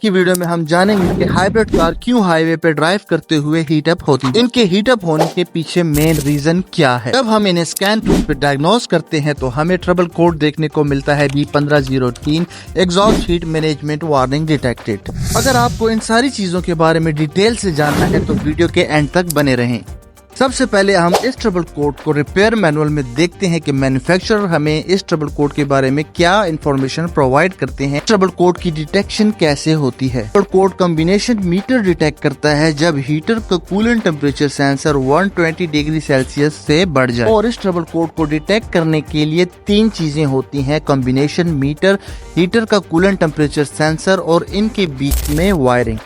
की वीडियो में हम जानेंगे कि हाइब्रिड कार क्यों हाईवे पे ड्राइव करते हुए हीट अप होती है। इनके हीट अप होने के पीछे मेन रीजन क्या है। जब हम इन्हें स्कैन टूल पे डायग्नोस करते हैं तो हमें ट्रबल कोड देखने को मिलता है B1503 exhaust heat management warning detected. अगर आपको इन सारी चीजों के बारे में डिटेल से जानना है तो वीडियो के एंड तक बने रहें। सबसे पहले हम इस ट्रबल कोड को रिपेयर मैनुअल में देखते हैं कि मैन्युफैक्चरर हमें इस ट्रबल कोड के बारे में क्या इंफॉर्मेशन प्रोवाइड करते हैं। ट्रबल कोड की डिटेक्शन कैसे होती है। Trouble code combination meter detect करता है जब हीटर का coolant temperature sensor 120 degree Celsius से बढ़ जाए। और इस ट्रबल कोड को डिटेक्ट करने के लिए 3 चीजें होती हैं: कॉम्बिनेशन मीटर, हीटर का कूलेंट टेम्परेचर सेंसर और इनके बीच में वायरिंग।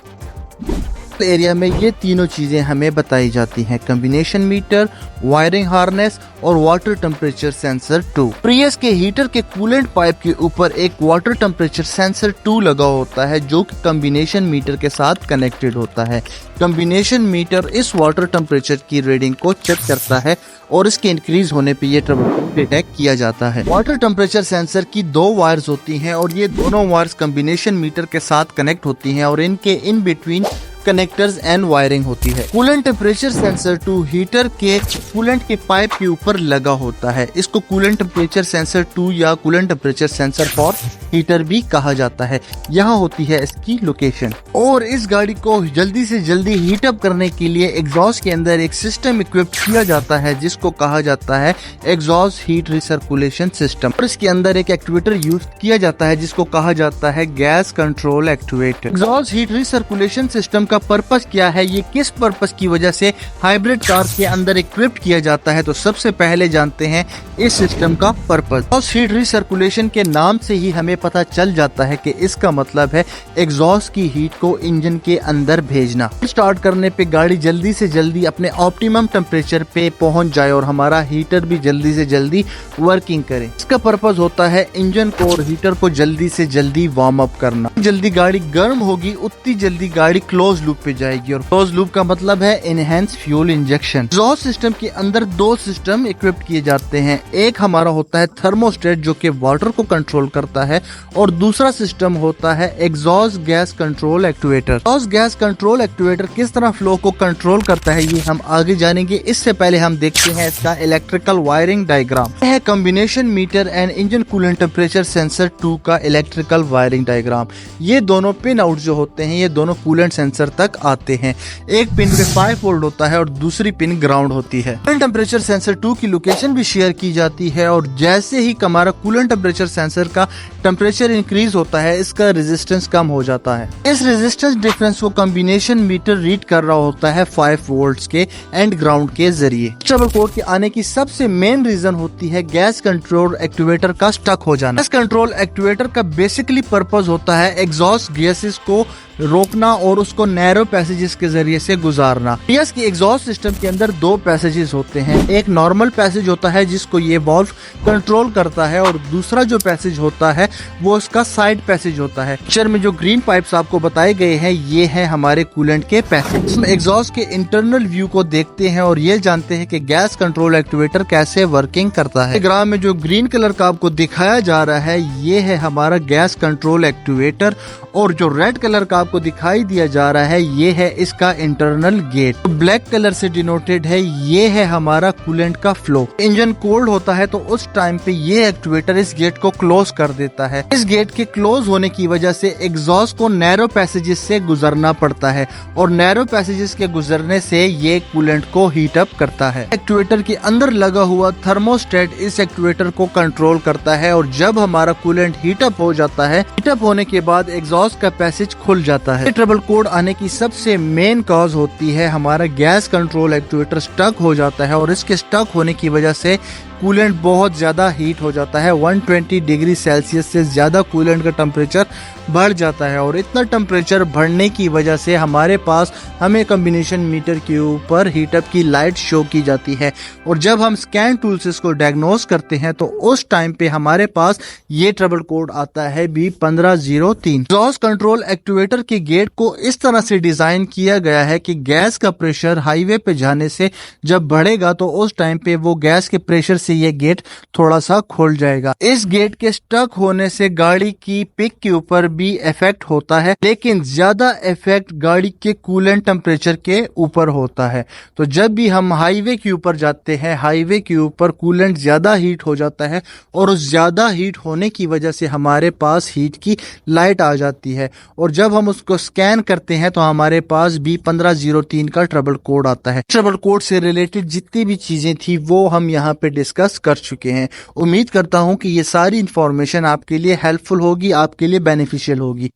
एरिया में ये तीनों चीजें हमें बताई जाती हैं: कॉम्बिनेशन मीटर, वायरिंग हार्नेस और वाटर टेम्परेचर सेंसर 2। प्रियस के हीटर के कूलेंट पाइप के ऊपर एक वाटर टेम्परेचर सेंसर 2 लगा होता है जो कि कॉम्बिनेशन मीटर के साथ कनेक्टेड होता है। कॉम्बिनेशन मीटर इस वाटर टेम्परेचर की रीडिंग को चेक करता है और इसके इंक्रीज होने पे ये ट्रबल कोड डिटेक्ट किया जाता है। वाटर टेम्परेचर सेंसर की 2 वायर्स होती हैं और ये दोनों वायर्स कॉम्बिनेशन मीटर के साथ कनेक्ट होती हैं और इनके in between connectors and wiring होती है। कूलेंट टेम्परेचर सेंसर 2 हीटर के कूलेंट के पाइप के ऊपर लगा होता है। इसको कूलेंट टेम्परेचर सेंसर 2 या coolant temperature sensor for heater भी कहा जाता है। यहाँ होती है इसकी लोकेशन। और इस गाड़ी को जल्दी से जल्दी हीट अप करने के लिए एग्जॉस्ट के अंदर एक सिस्टम इक्विप किया जाता है जिसको कहा जाता है एग्जॉस्ट हीट रिसर्कुलेशन सिस्टम। और इसके अंदर एक एक्टिवेटर यूज किया जाता है जिसको कहा जाता है gas control activator. Exhaust heat recirculation system का पर्पस क्या है, ये किस पर्पस की वजह से हाइब्रिड कार के अंदर इक्विप्ड किया जाता है, तो सबसे पहले जानते हैं इस सिस्टम का पर्पस। एग्जॉस्ट हीट रिसर्कुलेशन के नाम से ही हमें पता चल जाता है कि इसका मतलब है एग्जॉस्ट की हीट को इंजन के अंदर भेजना। स्टार्ट करने पे गाड़ी जल्दी से जल्दी अपने ऑप्टिमम टेम्परेचर पे पहुंच जाए और हमारा हीटर भी जल्दी से जल्दी वर्किंग करे। इसका पर्पस होता है इंजन को और हीटर को जल्दी से जल्दी वार्म अप करना। जल्दी गाड़ी गर्म होगी उतनी जल्दी गाड़ी क्लोज लूप पे जाएगी और क्लोज लूप का मतलब है enhance fuel injection. Exhaust system के अंदर 2 सिस्टम इक्विप्ड किए जाते हैं। एक हमारा होता है थर्मोस्टेट जो कि वाटर को कंट्रोल करता है और दूसरा सिस्टम होता है exhaust gas control activator. Exhaust gas control activator किस तरह फ्लो को कंट्रोल करता है ये हम आगे जानेंगे। इससे पहले हम देखते हैं इसका इलेक्ट्रिकल वायरिंग डायग्राम। यह है combination meter and engine coolant temperature sensor 2 का इलेक्ट्रिकल वायरिंग डायग्राम। ये दोनों पिन आउट जो होते हैं ये दोनों कूलेंट सेंसर तक आते हैं। एक पिन पे 5 वोल्ट होता है और दूसरी पिन ग्राउंड होती है। कूलेंट टेम्परेचर सेंसर 2 की लोकेशन भी शेयर की जाती है और जैसे ही हमारा कूलेंट टेम्परेचर सेंसर का टेम्परेचर इंक्रीज होता है इसका रेजिस्टेंस कम हो जाता है। इस रेजिस्टेंस डिफरेंस को कॉम्बिनेशन मीटर रीड कर रहा होता है 5 वोल्ट्स के एंड ग्राउंड के जरिए। ट्रबल कोड के आने की सबसे मेन रीजन होती है गैस कंट्रोल एक्टिवेटर का स्टक हो जाना। गैस कंट्रोल एक्टिवेटर का बेसिकली पर्पस होता है एग्जॉस्ट गैसेस को रोकना और उसको नैरो पैसेजेस के जरिए से गुजारना। टीएस की एग्जॉस्ट सिस्टम के अंदर 2 पैसेजेस होते हैं। एक नॉर्मल पैसेज होता है जिसको ये वाल्व कंट्रोल करता है और दूसरा जो पैसेज होता है वो इसका साइड पैसेज होता है। पिक्चर में जो ग्रीन पाइप्स आपको बताए गए हैं ये है हमारे कूलेंट के पैसेज। हम एग्जॉस्ट के इंटरनल व्यू को देखते हैं और ये जानते हैं कि गैस कंट्रोल एक्टिवेटर कैसे वर्किंग करता है। ग्राफ में जो ग्रीन कलर का आपको दिखाया जा रहा है ये है हमारा गैस कंट्रोल एक्टिवेटर और जो रेड कलर का आपको दिखाई दिया जा रहा है ये है इसका इंटरनल गेट। तो ब्लैक कलर से डिनोटेड है ये है हमारा कूलेंट का फ्लो। इंजन कोल्ड होता है तो उस टाइम पे ये एक्टिवेटर इस गेट को क्लोज कर देता है। इस गेट के क्लोज होने की वजह से एग्जॉस्ट को नैरो पैसेजेस से गुजरना पड़ता है और नैरो पैसेजेस के गुजरने से ये कूलेंट को हीट अप करता है। एक्टिवेटर के अंदर लगा हुआ थर्मोस्टेट इस एक्टिवेटर को कंट्रोल करता है और जब हमारा कूलेंट हीट अप हो जाता है, हीट अप होने के बाद एग्जॉस्ट का पैसेज खुल जाता है। ट्रबल कोड आने की सबसे मेन कॉज होती है हमारा गैस कंट्रोल एक्टिवेटर स्टक हो जाता है और इसके स्टक होने की वजह से कूलेंट बहुत ज़्यादा हीट हो जाता है। 120 डिग्री सेल्सियस से ज़्यादा कूलेंट का टेम्परेचर बढ़ जाता है और इतना टेम्परेचर बढ़ने की वजह से हमारे पास हमें कॉम्बिनेशन मीटर के ऊपर हीटअप की लाइट शो की जाती है और जब हम स्कैन टूल से इसको डायग्नोस करते हैं तो उस टाइम पे हमारे पास ये ट्रबल कोड आता है B1503। एग्जॉस्ट कंट्रोल एक्टिवेटर के गेट को इस तरह से डिजाइन किया गया है कि गैस का प्रेशर हाईवे पे जाने से जब बढ़ेगा तो उस टाइम पे वो गैस के प्रेशर से से ये गेट थोड़ा सा खोल जाएगा। इस गेट के स्टक होने से गाड़ी की पिक के ऊपर भी इफेक्ट होता है, लेकिन ज्यादा इफेक्ट गाड़ी के कूलेंट टेम्परेचर के ऊपर होता है। तो जब भी हम हाईवे के ऊपर जाते हैं, हाईवे के ऊपर कूलेंट ज्यादा हीट हो जाता है और उस ज्यादा हीट होने की वजह से हमारे पास हीट की लाइट आ जाती है, और जब हम उसको स्कैन करते हैं तो हमारे पास भी 1503 का ट्रबल कोड आता है। ट्रबल कोड से रिलेटेड जितनी भी चीजें थी वो हम यहाँ पे डिस्कस कर चुके हैं। उम्मीद करता हूँ कि ये सारी इंफॉर्मेशन आपके लिए हेल्पफुल होगी, आपके लिए बेनिफिशियल होगी।